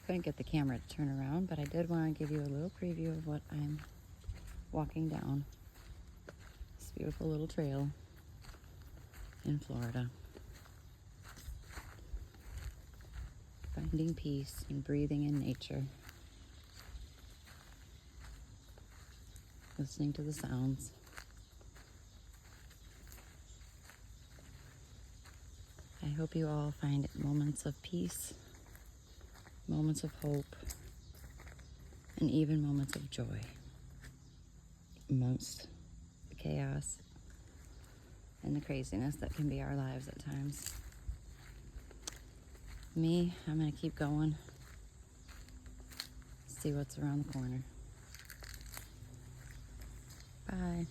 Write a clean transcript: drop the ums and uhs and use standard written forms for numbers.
Couldn't get the camera to turn around, but I did want to give you a little preview of what I'm walking down. This beautiful little trail in Florida. Finding peace and breathing in nature. Listening to the sounds. I hope you all find moments of peace, moments of hope, and even moments of joy amongst the chaos and the craziness that can be our lives at times. Me, I'm going to keep going, see what's around the corner. Bye.